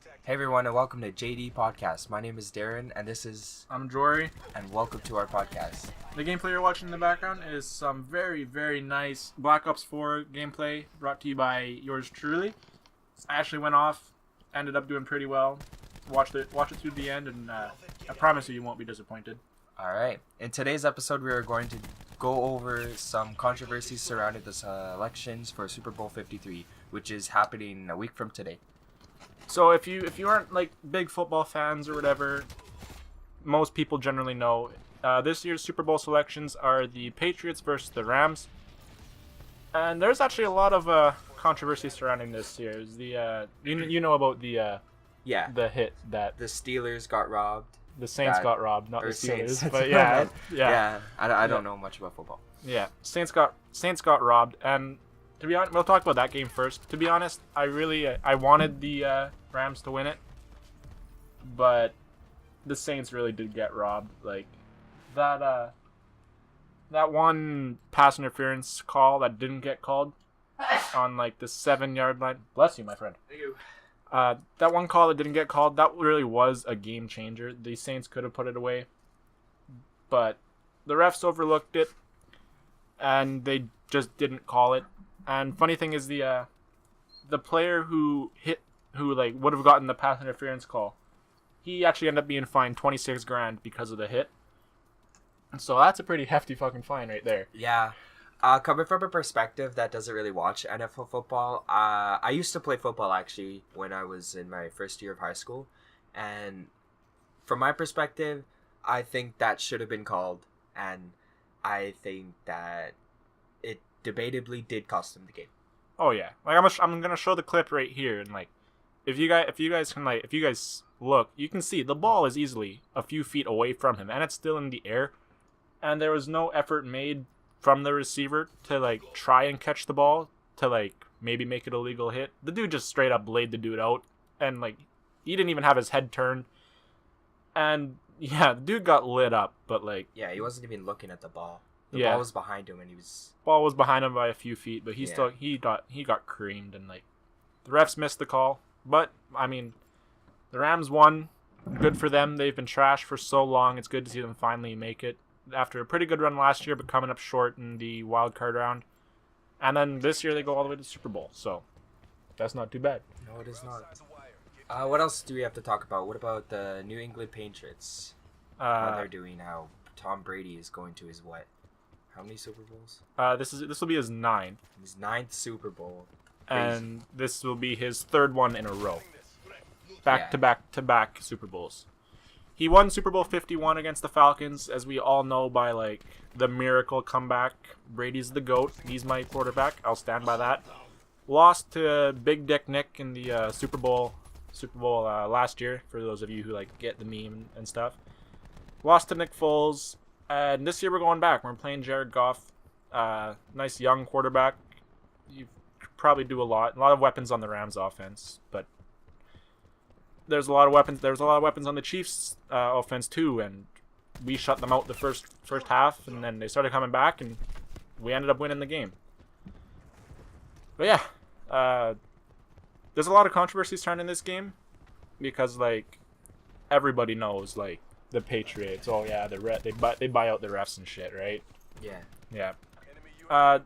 Hey everyone, and welcome to JD Podcast. My name is Darren, and I'm Jory. and welcome to our podcast. The gameplay you're watching in the background is some very, very nice Black Ops 4 gameplay brought to you by yours truly. I actually went off, ended up doing pretty well. Watch it through the end, and I promise you won't be disappointed. All right. In today's episode, we are going to go over some controversies surrounding the selections for Super Bowl 53, which is happening a week from today. So if you aren't like big football fans or whatever, most people generally know this year's Super Bowl selections are the Patriots versus the Rams, and there's actually a lot of controversy surrounding this year's you know about the hit that The Steelers got robbed. the Saints That- got robbed, not or the Steelers, Saints. but yeah. I don't know much about football. Yeah, Saints got robbed, and to be honest, we'll talk about that game first. To be honest, I wanted the Rams to win it, but the Saints really did get robbed. Like that one pass interference call that didn't get called on like the 7-yard line. Bless you, my friend. Thank you. That one call that didn't get called, that really was a game changer. The Saints could have put it away, but the refs overlooked it, and they just didn't call it. And funny thing is, the player who would have gotten the pass interference call, he actually ended up being fined $26,000 because of the hit. And so that's a pretty hefty fucking fine right there. Yeah. Coming from a perspective that doesn't really watch NFL football, I used to play football actually when I was in my first year of high school, and from my perspective, I think that should have been called, and I think that it debatably did cost them the game. Oh yeah, like I'm gonna show the clip right here, and like if you guys look, you can see the ball is easily a few feet away from him, and it's still in the air, and there was no effort made from the receiver to like try and catch the ball to like maybe make it a legal hit. The dude just straight up laid the dude out, and like he didn't even have his head turned, and yeah, the dude got lit up, but like Yeah, he wasn't even looking at the ball. The Yeah. ball was behind him, and he was. ball was behind him by a few feet, but Yeah. he got creamed, and like the refs missed the call. But I mean, the Rams won. Good for them. They've been trash for so long. It's good to see them finally make it after a pretty good run last year, but coming up short in the wild card round. And then this year they go all the way to the Super Bowl. So that's not too bad. No, it is not. What else do we have to talk about? What about the New England Patriots? How they're doing? How Tom Brady is going to his what? How many Super Bowls? This will be his 9th, His 9th Super Bowl. and this will be his 3rd one in a row. Yeah. Back to back Super Bowls. He won Super Bowl 51 against the Falcons, as we all know, by like the miracle comeback. Brady's the GOAT. He's my quarterback. I'll stand by that. Lost to Big Dick Nick in the Super Bowl last year, for those of you who like get the meme and stuff. Lost to Nick Foles, and this year we're going back. We're playing Jared Goff. Nice young quarterback. You probably do a lot of weapons on the Rams offense, but there's a lot of weapons. There's a lot of weapons on the Chiefs offense too, and we shut them out the first half, and then they started coming back, and we ended up winning the game. But yeah, there's a lot of controversy surrounding this game because like everybody knows like the Patriots. Oh yeah, they buy out the refs and shit, right? Yeah. Yeah.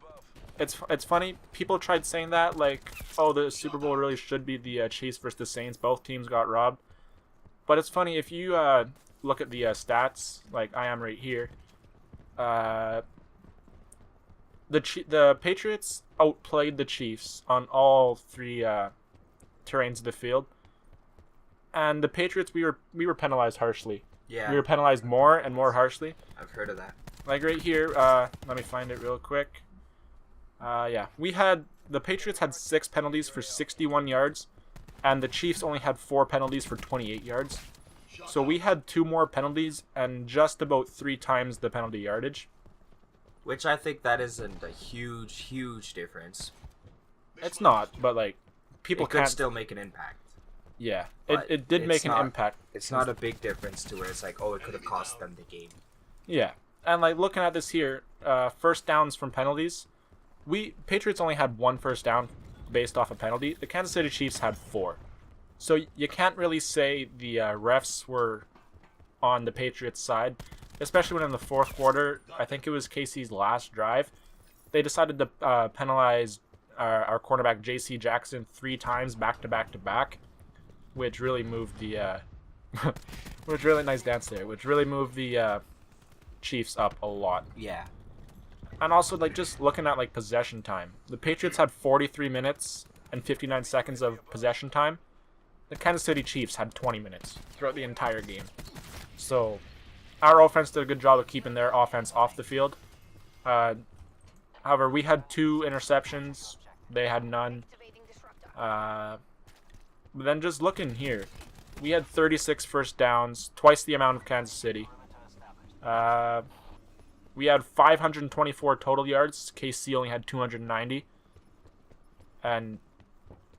It's funny. People tried saying that, like, oh, the Super Bowl really should be the Chiefs versus the Saints. Both teams got robbed. But it's funny, if you look at the stats, like I am right here, the Patriots outplayed the Chiefs on all 3 terrains of the field. And the Patriots, we were penalized harshly. Yeah. We were penalized more and more harshly. I've heard of that. Like right here, let me find it real quick. Yeah, the Patriots had 6 penalties for 61 yards, and the Chiefs only had 4 penalties for 28 yards. So we had 2 more penalties and just about 3 times the penalty yardage. Which I think that isn't a huge difference. It's not, but like people It could can't. still make an impact. Yeah, But it did make it's an not- impact. It's not a big difference to where it's like, oh, it could have cost them the game. Yeah, and like looking at this here, first downs from penalties. Patriots only had 1 first down based off a penalty. The Kansas City Chiefs had 4. So you can't really say the refs were on the Patriots' side, especially when in the fourth quarter, I think it was KC's last drive, they decided to penalize our cornerback J.C. Jackson 3 times back to back to back, which really moved the which really nice dance there, which really moved the Chiefs up a lot. Yeah. And also, like, just looking at like possession time, the Patriots had 43 minutes and 59 seconds of possession time. The Kansas City Chiefs had 20 minutes throughout the entire game. So, our offense did a good job of keeping their offense off the field. However, we had 2 interceptions. They had none. But then just looking here, we had 36 first downs, twice the amount of Kansas City. We had 524 total yards. KC only had 290. And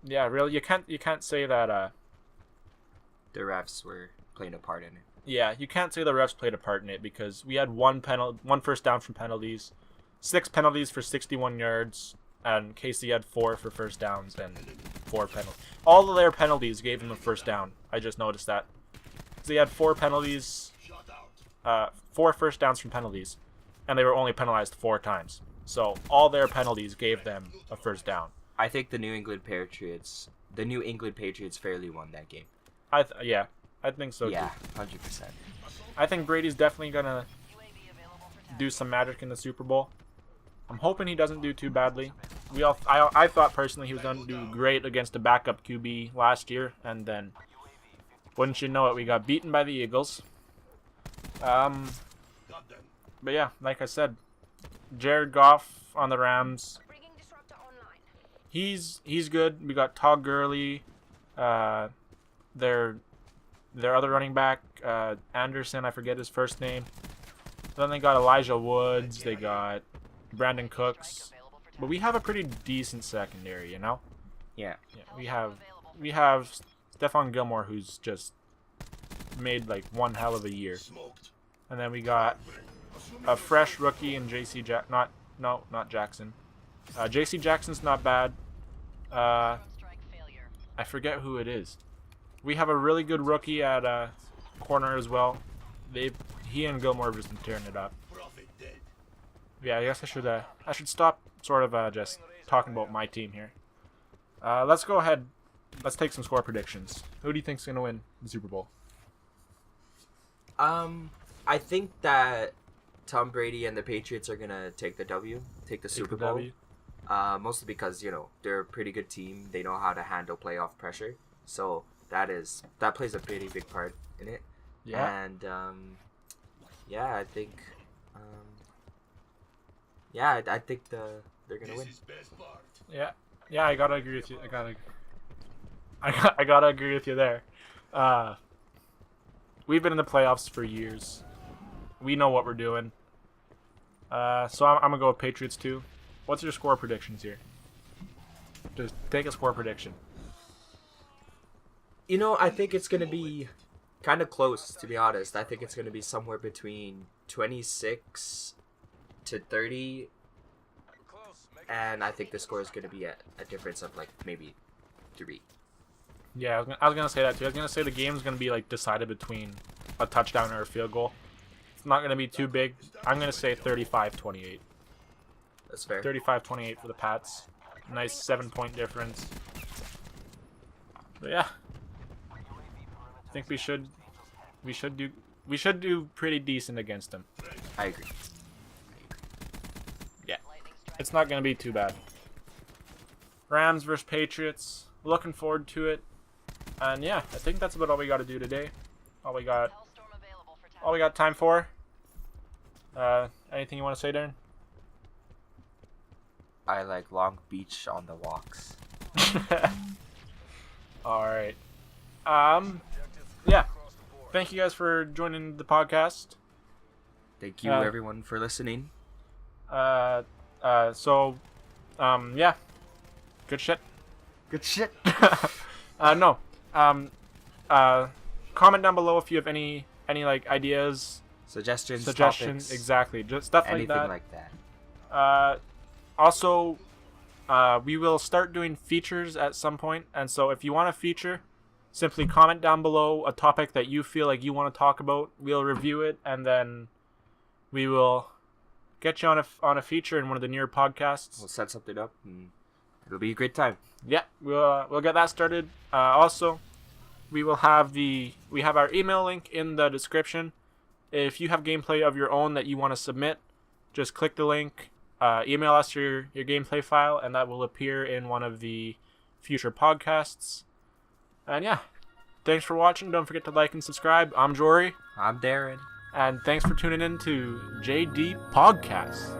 yeah, really, you can't say that the refs were playing a part in it. Yeah, you can't say the refs played a part in it because we had one first down from penalties, 6 penalties for 61 yards, and KC had 4 for first downs and 4 penalties. All of their penalties gave them a first down. I just noticed that. So they had 4 penalties, 4 first downs from penalties, and they were only penalized 4 times. So all their penalties gave them a first down. I think the New England Patriots fairly won that game. I think so too. Yeah, 100%. I think Brady's definitely gonna do some magic in the Super Bowl. I'm hoping he doesn't do too badly. I thought personally he was gonna do great against a backup QB last year, and then wouldn't you know it, we got beaten by the Eagles. But yeah, like I said, Jared Goff on the Rams. He's good. We got Todd Gurley, their other running back, Anderson, I forget his first name. Then they got Elijah Woods, they got Brandon Cooks. But we have a pretty decent secondary, you know? Yeah. We have Stephon Gilmore, who's just made like one hell of a year. And then we got a fresh rookie in not Jackson. J.C. Jackson's not bad. I forget who it is. We have a really good rookie at corner as well. He and Gilmore have just been tearing it up. Yeah, I guess I should stop sort of just talking about my team here. Let's go ahead. Let's take some score predictions. Who do you think's gonna win the Super Bowl? I think that Tom Brady and the Patriots are gonna take the Super Bowl. Mostly because, you know, they're a pretty good team. They know how to handle playoff pressure. So that plays a pretty big part in it. Yeah. And I think I think they're gonna win. Yeah, I gotta agree with you. I gotta agree with you there. We've been in the playoffs for years. We know what we're doing. So I'm gonna go with Patriots too. What's your score predictions here? Just take a score prediction. You know, I think it's going to be kind of close, to be honest. I think it's going to be somewhere between 26 to 30. And I think the score is going to be a difference of, like, maybe 3. Yeah, I was going to say that too. I was going to say the game's going to be, like, decided between a touchdown or a field goal. It's not going to be too big. I'm going to say 35-28. That's fair. 35-28 for the Pats. Nice 7-point difference. But yeah, I think we should do pretty decent against them. I agree. Yeah, it's not gonna be too bad. Rams versus Patriots. Looking forward to it. And yeah, I think that's about all we got to do today. All we got time for. Anything you want to say, Darren? I like Long Beach on the walks. All right. Yeah. Thank you guys for joining the podcast. Thank you, everyone, for listening. Yeah. Good shit. Good shit. No. Comment down below if you have any like ideas, Suggestions, topics, exactly. Just stuff like anything that. like that. Also, we will start doing features at some point, and so if you want a feature, Simply comment down below a topic that you feel like you want to talk about. We'll review it, and then we will get you on a feature in one of the near podcasts. We'll set something up, and it'll be a great time. Yeah, we'll get that started. Also, we have our email link in the description. If you have gameplay of your own that you want to submit, just click the link, email us your gameplay file, and that will appear in one of the future podcasts. And yeah, thanks for watching. Don't forget to like and subscribe. I'm Jory. I'm Darren. And thanks for tuning in to JD Podcast.